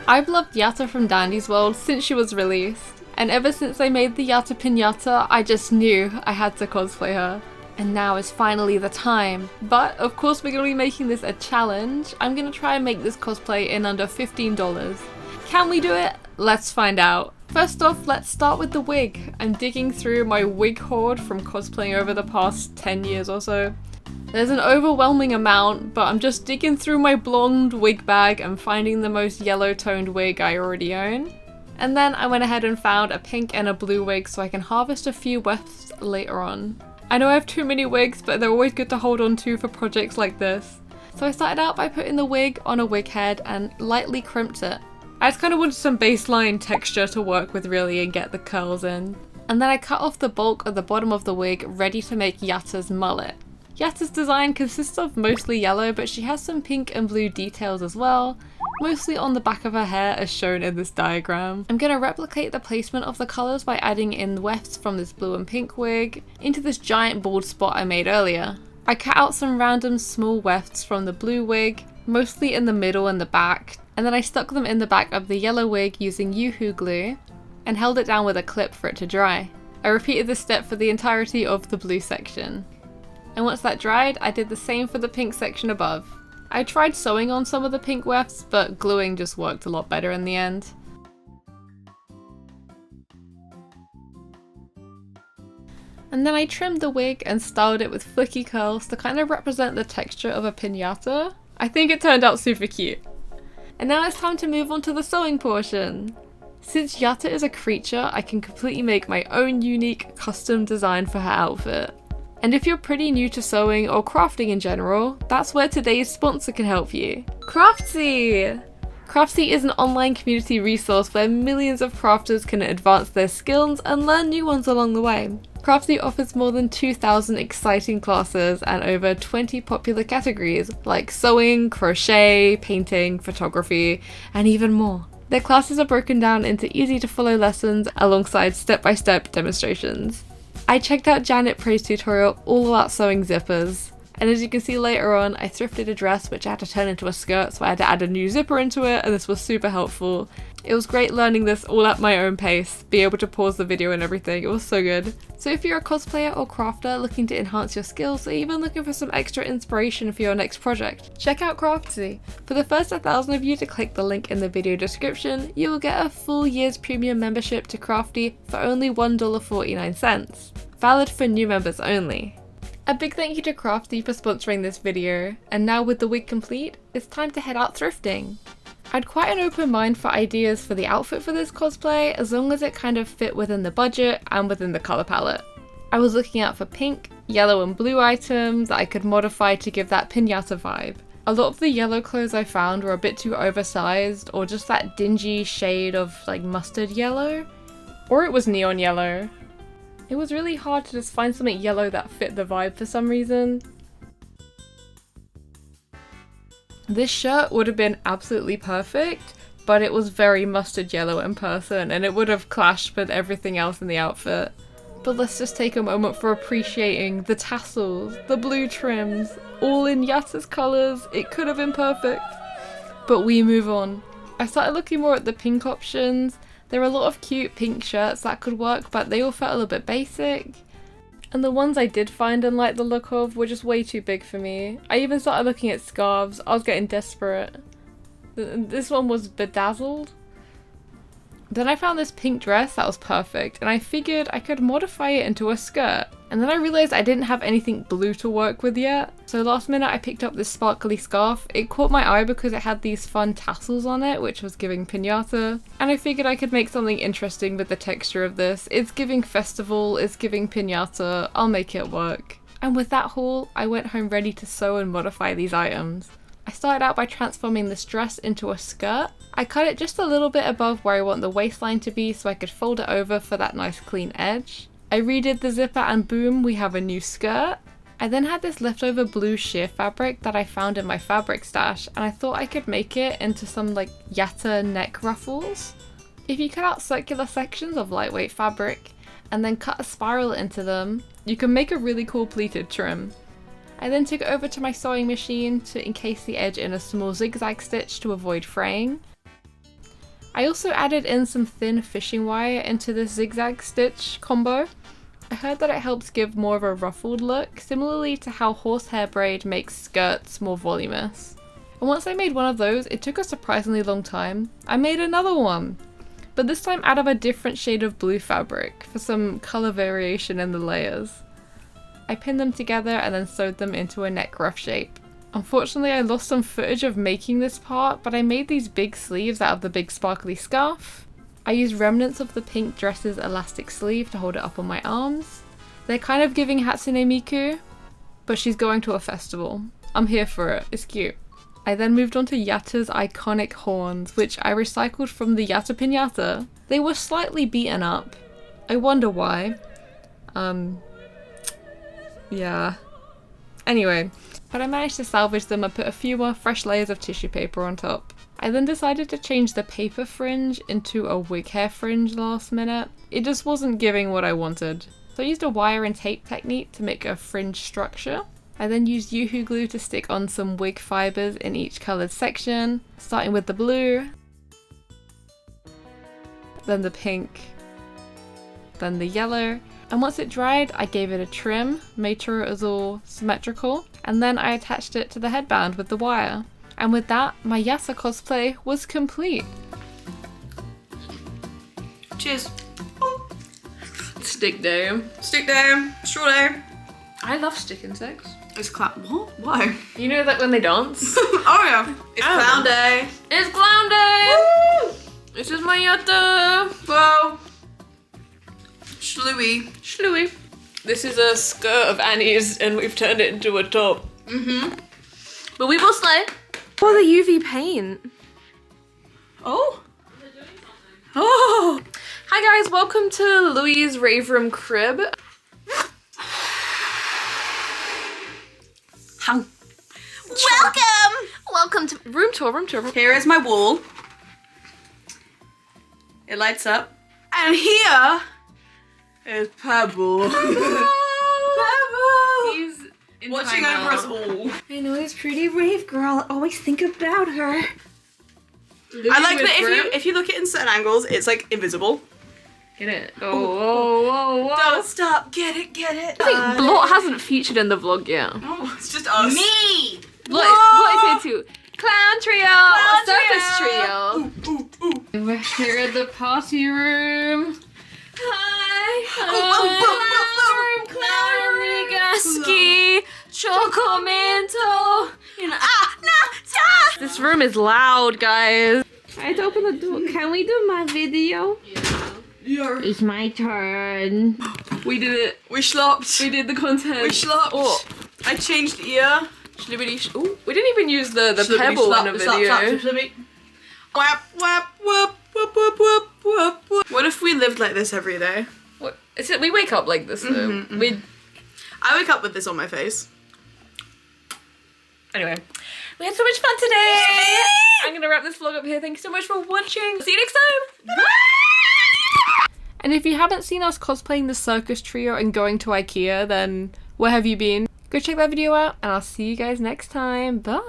I've loved Yatta from Dandy's World since she was released, and ever since I made the Yatta pinata, I just knew I had to cosplay her. And now is finally the time. But of course we're going to be making this a challenge. I'm going to try and make this cosplay in under $15. Can we do it? Let's find out. First off, let's start with the wig. I'm digging through my wig hoard from cosplaying over the past 10 years or so. There's an overwhelming amount, but I'm just digging through my blonde wig bag and finding the most yellow toned wig I already own. And then I went ahead and found a pink and a blue wig so I can harvest a few wefts later on. I know I have too many wigs, but they're always good to hold on to for projects like this. So I started out by putting the wig on a wig head and lightly crimped it. I just kind of wanted some baseline texture to work with really and get the curls in. And then I cut off the bulk of the bottom of the wig ready to make Yatta's mullet. Yatta's design consists of mostly yellow, but she has some pink and blue details as well, mostly on the back of her hair as shown in this diagram. I'm going to replicate the placement of the colours by adding in wefts from this blue and pink wig into this giant bald spot I made earlier. I cut out some random small wefts from the blue wig, mostly in the middle and the back, and then I stuck them in the back of the yellow wig using Yoo-hoo glue and held it down with a clip for it to dry. I repeated this step for the entirety of the blue section. And once that dried, I did the same for the pink section above. I tried sewing on some of the pink wefts, but gluing just worked a lot better in the end. And then I trimmed the wig and styled it with flicky curls to kind of represent the texture of a piñata. I think it turned out super cute. And now it's time to move on to the sewing portion. Since Yatta is a creature, I can completely make my own unique custom design for her outfit. And if you're pretty new to sewing or crafting in general, that's where today's sponsor can help you. Craftsy! Craftsy is an online community resource where millions of crafters can advance their skills and learn new ones along the way. Craftsy offers more than 2,000 exciting classes and over 20 popular categories like sewing, crochet, painting, photography, and even more. Their classes are broken down into easy to follow lessons alongside step-by-step demonstrations. I checked out Janet Pray's tutorial all about sewing zippers, and as you can see later on, I thrifted a dress which I had to turn into a skirt, so I had to add a new zipper into it, and this was super helpful. It was great learning this all at my own pace, be able to pause the video and everything, it was so good. So if you're a cosplayer or crafter looking to enhance your skills, or even looking for some extra inspiration for your next project, check out Craftsy. For the first 1,000 of you to click the link in the video description, you will get a full year's premium membership to Crafty for only $1.49, valid for new members only. A big thank you to Crafty for sponsoring this video, and now with the wig complete, it's time to head out thrifting. I had quite an open mind for ideas for the outfit for this cosplay, as long as it kind of fit within the budget and within the colour palette. I was looking out for pink, yellow and blue items that I could modify to give that piñata vibe. A lot of the yellow clothes I found were a bit too oversized, or just that dingy shade of like mustard yellow, or it was neon yellow. It was really hard to just find something yellow that fit the vibe for some reason. This shirt would have been absolutely perfect, but it was very mustard yellow in person and it would have clashed with everything else in the outfit. But let's just take a moment for appreciating the tassels, the blue trims, all in Yatta's colours. It could have been perfect. But we move on. I started looking more at the pink options. There are a lot of cute pink shirts that could work, but they all felt a little bit basic. And the ones I did find and like the look of were just way too big for me. I even started looking at scarves. I was getting desperate. This one was bedazzled. Then I found this pink dress that was perfect, and I figured I could modify it into a skirt. And then I realised I didn't have anything blue to work with yet, so last minute I picked up this sparkly scarf. It caught my eye because it had these fun tassels on it, which was giving piñata, and I figured I could make something interesting with the texture of this. It's giving festival, it's giving piñata, I'll make it work. And with that haul, I went home ready to sew and modify these items. I started out by transforming this dress into a skirt. I cut it just a little bit above where I want the waistline to be so I could fold it over for that nice clean edge. I redid the zipper and boom, we have a new skirt. I then had this leftover blue sheer fabric that I found in my fabric stash, and I thought I could make it into some like Yatta neck ruffles. If you cut out circular sections of lightweight fabric and then cut a spiral into them, you can make a really cool pleated trim. I then took it over to my sewing machine to encase the edge in a small zigzag stitch to avoid fraying. I also added in some thin fishing wire into this zigzag stitch combo. I heard that it helps give more of a ruffled look, similarly to how horsehair braid makes skirts more voluminous. And once I made one of those, it took a surprisingly long time. I made another one, but this time out of a different shade of blue fabric for some colour variation in the layers. I pinned them together and then sewed them into a neck ruff shape. Unfortunately, I lost some footage of making this part, but I made these big sleeves out of the big sparkly scarf. I used remnants of the pink dress's elastic sleeve to hold it up on my arms. They're kind of giving Hatsune Miku, but she's going to a festival. I'm here for it, it's cute. I then moved on to Yatta's iconic horns, which I recycled from the Yatta Piñata. They were slightly beaten up. I wonder why. Yeah. Anyway, but I managed to salvage them and put a few more fresh layers of tissue paper on top. I then decided to change the paper fringe into a wig hair fringe last minute. It just wasn't giving what I wanted. So I used a wire and tape technique to make a fringe structure. I then used Yoo-hoo glue to stick on some wig fibres in each coloured section, starting with the blue, then the pink, then the yellow, and once it dried I gave it a trim, made sure it was all symmetrical, and then I attached it to the headband with the wire. And with that, my Yatta cosplay was complete. Cheers. Stick day. Stick day. Straw day. I love stick insects. It's clap. What? Why? You know that when they dance? Oh yeah. It's clown day. It's clown day! Woo! This is my Yatta! Whoa. Shluey. Shluey. This is a skirt of Annie's and we've turned it into a top. But we will slay. Oh, the UV paint. Oh. Oh. Hi guys, welcome to Louie's Rave Room Crib. Welcome to room tour. Here is my wall. It lights up. And here is Pebble. Pebble. He's in watching over us all. I know this pretty rave girl. I always think about her. I like that if you look at it in certain angles, it's like invisible. Get it? Oh, whoa. Don't stop. Get it. I think Blot hasn't featured in the vlog yet. Oh, it's just us. Me! Blot is here too. Clown trio! Circus trio! Ooh. We're here at the party room. Clown Chocomento. This room is loud, guys. I had to open the door. Can we do my video? Yeah. It's my turn. We did it. We slopped. We did the content. We slopped. Oh. I changed ear. Ooh, we didn't even use the pebble in the video. Whap, whap, whoop, whoop, whoop, whoop, whoop, whoop. What if we lived like this every day? What? Is it? We wake up like this though. I wake up with this on my face. Anyway, we had so much fun today. I'm gonna wrap this vlog up here. Thank you so much for watching. See you next time. Bye. And if you haven't seen us cosplaying the circus trio and going to IKEA, then where have you been? Go check that video out and I'll see you guys next time. Bye.